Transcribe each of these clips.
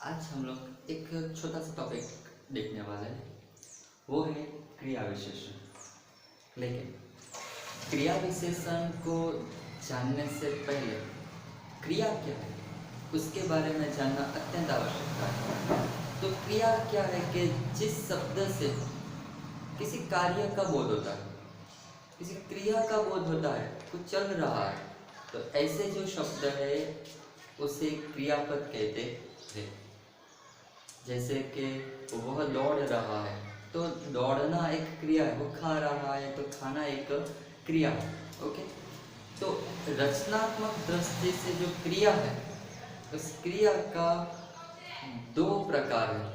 आज हम लोग एक छोटा सा टॉपिक देखने वाले हैं, वो है क्रिया विशेषण। लेकिन क्रिया विशेषण को जानने से पहले क्रिया क्या है उसके बारे में जानना अत्यंत आवश्यकता है। तो क्रिया क्या है कि जिस शब्द से किसी कार्य का बोध होता है, किसी क्रिया का बोध होता है, कुछ चल रहा है, तो ऐसे जो शब्द है उसे क्रियापद कहते हैं। जैसे कि वह दौड़ रहा है तो दौड़ना एक क्रिया है, वो खा रहा है तो खाना एक क्रिया है। ओके, तो रचनात्मक दृष्टि से जो क्रिया है उस क्रिया का दो प्रकार है,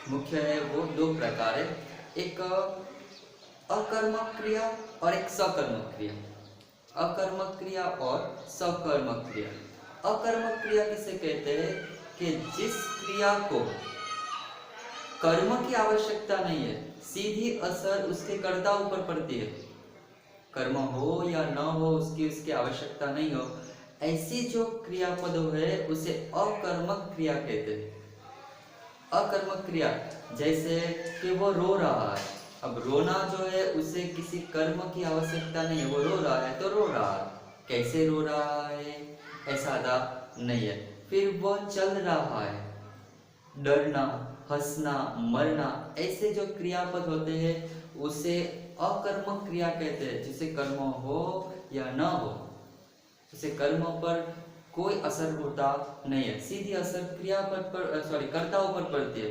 मुख्य है वो दो प्रकार है, एक अकर्मक क्रिया और एक सकर्मक क्रिया। अकर्मक क्रिया और सकर्मक क्रिया। अकर्मक क्रिया किसे कहते हैं कि जिस क्रिया को कर्म की आवश्यकता नहीं है, सीधी असर उसके कर्ता ऊपर पड़ती है, कर्म हो या न हो उसकी आवश्यकता नहीं हो, ऐसी जो क्रियापद है उसे अकर्मक क्रिया कहते हैं। अकर्मक क्रिया जैसे कि वो रो रहा है, अब रोना जो है उसे किसी कर्म की आवश्यकता नहीं है, वो रो रहा है तो रो रहा है, कैसे रो रहा है ऐसा अदा नहीं है। फिर वो चल रहा है, डरना, हंसना, मरना, ऐसे जो क्रियापद होते हैं उसे अकर्मक क्रिया कहते हैं, जिसे कर्म हो या न हो उसे कर्म पर कोई असर होता नहीं है, सीधी असर क्रियापद पर कर्ता पर पड़ती है,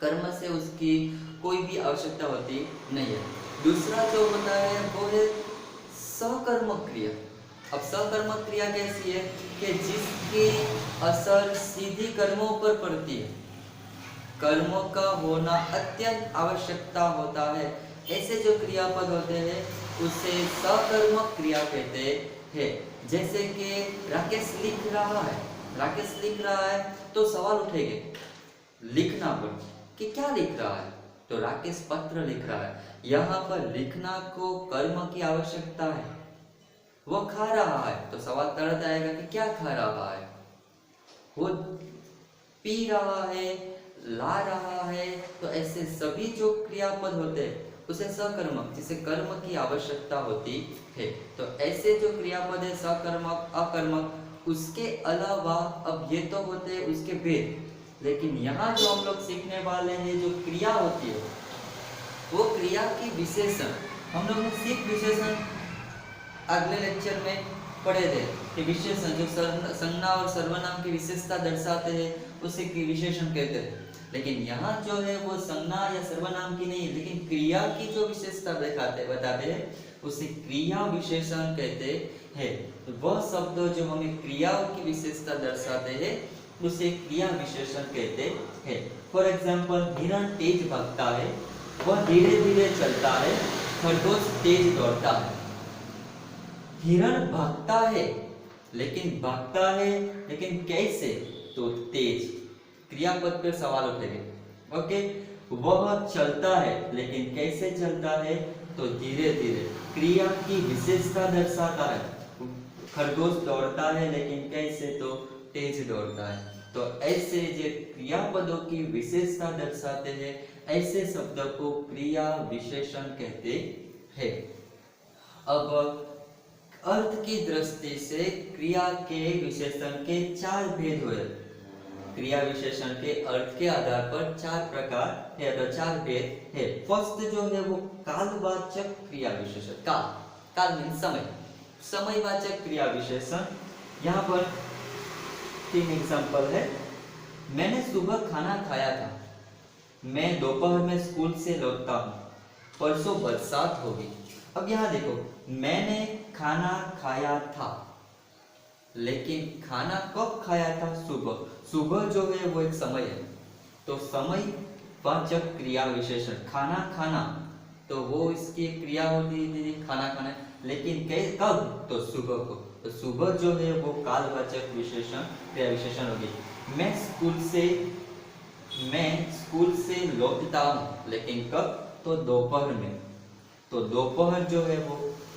कर्म से उसकी कोई भी आवश्यकता होती नहीं है। दूसरा जो होता है वो है सकर्मक क्रिया। अब सकर्मक क्रिया कैसी है कि जिसकी असर सीधी कर्मों पर पड़ती है, कर्मों का होना अत्यंत आवश्यकता होता है, ऐसे जो क्रियापद होते हैं उसे सकर्मक क्रिया कहते हैं। जैसे कि राकेश लिख रहा है, राकेश लिख रहा है तो सवाल उठेंगे लिखना पर कि क्या लिख रहा है, तो राकेश पत्र लिख रहा है। यहाँ पर लिखना को कर्म की आवश्यकता है, वो खा रहा है तो सवाल तुरंत आएगा कि क्या खा रहा है, वो पी रहा है, ला रहा है, तो ऐसे सभी जो क्रियापद होते हैं उसे सकर्मक, जिसे कर्म की आवश्यकता होती है। तो ऐसे जो क्रियापद है सकर्मक, अकर्मक, उसके अलावा अब ये तो होते हैं उसके भेद, लेकिन यहाँ जो हम लोग सीखने वाले हैं जो क्रिया होती है वो क्रिया की विशेषण, हम लोग ने सीख विशेषण अगले लेक्चर में पढ़े थे कि विशेषण जो संज्ञा और सर्वनाम की विशेषता दर्शाते हैं उसे विशेषण कहते हैं। लेकिन यहाँ जो है वो संज्ञा या सर्वनाम की नहीं, लेकिन क्रिया की जो विशेषता बताते हैं उसे क्रिया विशेषण कहते हैं। तो वह शब्द जो हमें क्रियाओं की विशेषता दर्शाते हैं उसे क्रिया विशेषण कहते हैं। फॉर एग्जाम्पल, हिरण तेज भागता है, वह धीरे धीरे चलता है, खरगोश तेज दौड़ता है। हिरण भागता है लेकिन कैसे, तो तेज, क्रियापद पर सवाल उठेंगे। ओके, वह चलता है लेकिन कैसे चलता है, तो धीरे धीरे, क्रिया की विशेषता दर्शाता है। खरगोश दौड़ता है लेकिन कैसे, तो तेज दौड़ता है। तो ऐसे जो क्रियापदों की विशेषता दर्शाते हैं ऐसे शब्द को क्रिया विशेषण कहते हैं। अब अर्थ की दृष्टि से क्रिया के विशेषण के चार भेद हुए। क्रिया विशेषण के अर्थ के आधार पर चार प्रकार है, तो चार भेद है। फर्स्ट जो है वो कालवाचक क्रिया विशेषण। काल मीन समय, समयवाचक क्रिया विशेषण। यहाँ पर तीन एग्जांपल है। मैंने सुबह खाना खाया था, मैं दोपहर में स्कूल से लौटता हूँ, परसों बरसात होगी। अब यहाँ देखो, मैंने खाना खाया था, लेकिन खाना कब खाया था, सुबह। सुबह जो है वो एक समय है, तो समय वाचक क्रिया विशेषण। खाना खाना तो वो इसकी क्रिया होती थी खाना खाना, लेकिन कब, तो सुबह को, तो सुबह जो है वो कालवाचक विशेषण क्रिया विशेषण होगी। मैं स्कूल से लौटता हूँ, लेकिन कब, तो दोपहर में, तो दोपहर जो है वो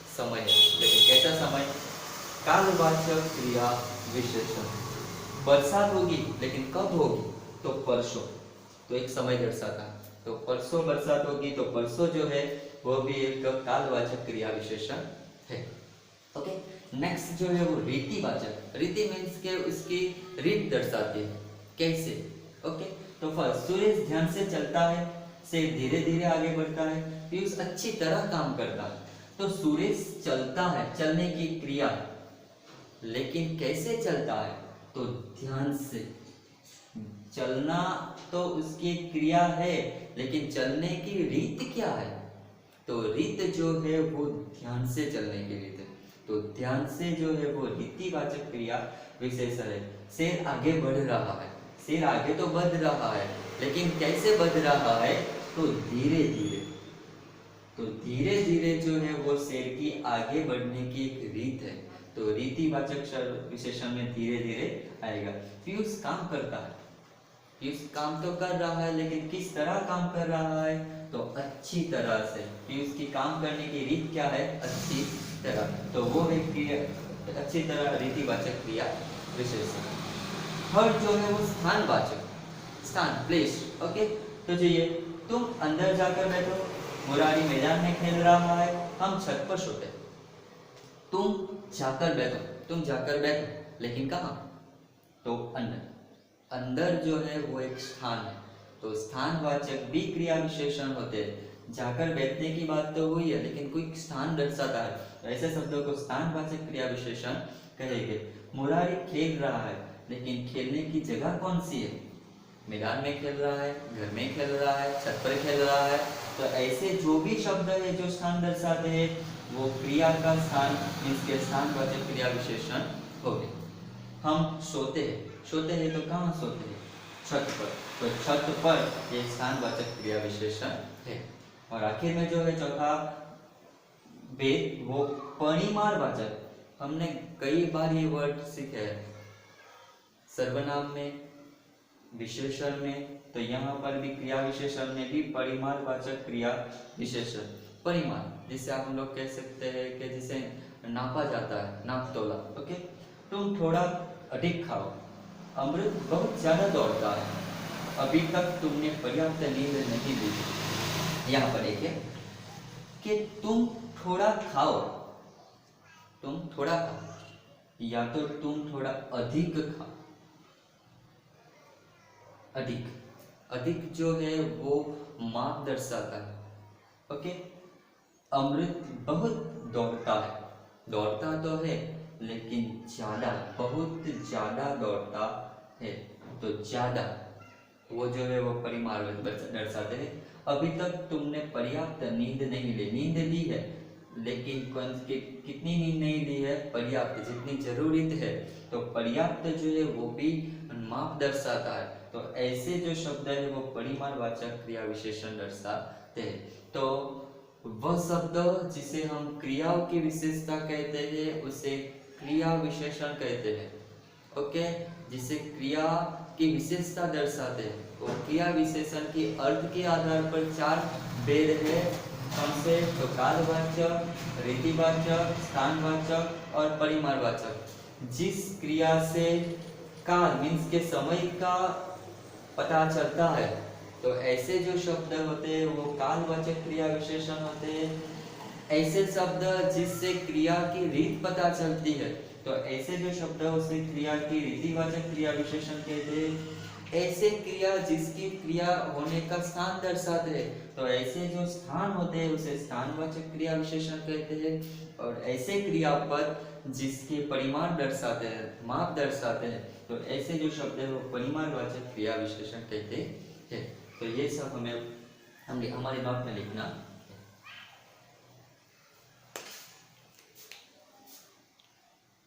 समय है, लेकिन कैसा समय, कालवाचक क्रिया विशेषण। बरसात होगी, लेकिन कब होगी? तो परसों, तो एक समय दर्शाता है। तो परसों बरसात होगी, तो परसों जो है वो भी एक कालवाचक क्रिया विशेषण है। ओके, नेक्स्ट जो है वो रीतिवाचक। रीति मीन्स के उसकी रीत दर्शाती है, कैसे? ओके, तो फर्स्ट, सूरज ध्यान से चलता है, से धीरे धीरे आगे बढ़ता है, पीयूष अच्छी तरह काम करता है। तो सूरज चलता है, चलने की क्रिया, लेकिन कैसे चलता है? तो ध्यान से। चलना तो उसकी क्रिया है, लेकिन चलने की रीत क्या है? तो रीत जो है वो ध्यान से चलने की रीत है। तो ध्यान से जो है वो रीतिवाचक क्रिया विशेषण है। शेर आगे बढ़ रहा है, शेर आगे तो बढ़ रहा है, लेकिन कैसे बढ़ रहा है? तो धीरे धीरे। तो धीरे धीरे जो है वो शेर की आगे बढ़ने की एक रीत है। तो रीतिवाचक विशेषण में धीरे धीरे आएगा। पीयूष काम करता है, पीयूष काम तो कर रहा है, लेकिन किस तरह काम कर रहा है? तो अच्छी तरह से। पीयूष की काम करने की रीत क्या है? अच्छी तरह। तो वो एक अच्छी तरह रीतिवाचक क्रिया विशेषण। थर्ड जो है वो स्थानवाचक, स्थान, प्लेस। ओके, तो चलिए, तुम अंदर जाकर बैठो, मुरारी मैदान में खेल रहा है, हम छत पर सोते। तुम जाकर बैठो, तुम जाकर बैठो, लेकिन कहाँ? तो अंदर। अंदर जो है वो एक स्थान है। तो स्थानवाचक भी क्रिया विशेषण होते हैं। जाकर बैठने की बात तो हुई है, लेकिन कोई स्थान दर्शाता है, तो ऐसे शब्दों को स्थानवाचक क्रिया विशेषण कहेंगे। मुरारी खेल रहा है, लेकिन खेलने की जगह कौन सी है? मैदान में खेल रहा है, घर में खेल रहा है, छत पर खेल रहा है। तो ऐसे जो भी शब्द है जो स्थान दर्शाते हैं, वो क्रिया का स्थान, इसके स्थानवाचक क्रिया विशेषण हो गए। हम सोते हैं, सोते हैं तो कहाँ सोते हैं? छत पर। तो छत पर ये स्थानवाचक क्रिया विशेषण है। और आखिर में जो है चौथा भेद, वो परिमाणवाचक। हमने कई बार ये वर्ड सीखे हैं, सर्वनाम में, विशेषण में। तो यहाँ पर भी क्रिया विशेषण में भी परिमाणवाचक क्रिया विशेषण। परिमाण, जिसे आप हम लोग कह सकते हैं कि जिसे नापा जाता है, नाप तोला। ओके, तुम थोड़ा अधिक खाओ, अमृत बहुत ज्यादा दौड़ता है, अभी तक तुमने पर्याप्त नींद नहीं ली। यहाँ पर देखिए कि तुम थोड़ा खाओ, तुम थोड़ा खाओ, या तो तुम थोड़ा अधिक खाओ। अधिक, अधिक जो है वो माप दर्शाता है। ओके, अमृत बहुत दौड़ता है, दौड़ता तो है, लेकिन ज्यादा, बहुत ज्यादा दौड़ता है। तो ज्यादा वो जो है वो परिमाण दर्शाते हैं। अभी तक तुमने पर्याप्त नींद नहीं ली, नींद ली है, लेकिन कितनी नींद नहीं ली है? पर्याप्त, जितनी जरूरत है। तो पर्याप्त जो है वो भी माप दर्शाता है। तो ऐसे जो शब्द है वो परिमाणवाचक क्रिया विशेषण दर्शाते हैं। तो वह शब्द जिसे हम क्रियाओं की विशेषता कहते हैं, उसे क्रिया विशेषण कहते हैं। ओके, जिसे क्रिया की विशेषता दर्शाते हैं। तो क्रिया विशेषण के अर्थ के आधार पर 4 भेद है। कौन से? तो कालवाचक, रीतिवाचक, स्थानवाचक और परिमाणवाचक। जिस क्रिया से काल मीन्स के समय का पता चलता है, तो ऐसे जो शब्द होते हैं वो कालवाचक क्रिया विशेषण होते हैं। ऐसे शब्द जिससे क्रिया की रीत पता चलती है, तो ऐसे जो शब्द है उसे क्रिया की रीतिवाचक क्रिया विशेषण कहते हैं। ऐसे क्रिया जिसकी क्रिया होने का स्थान दर्शाते हैं, तो ऐसे जो स्थान होते हैं उसे स्थानवाचक क्रिया विशेषण कहते हैं। और ऐसे क्रियापद जिसके परिमाण दर्शाते हैं, माप दर्शाते हैं, तो ऐसे जो शब्द है वो परिमाणवाचक क्रिया विशेषण कहते हैं। तो ये सब हमें हमारे नोट में लिखना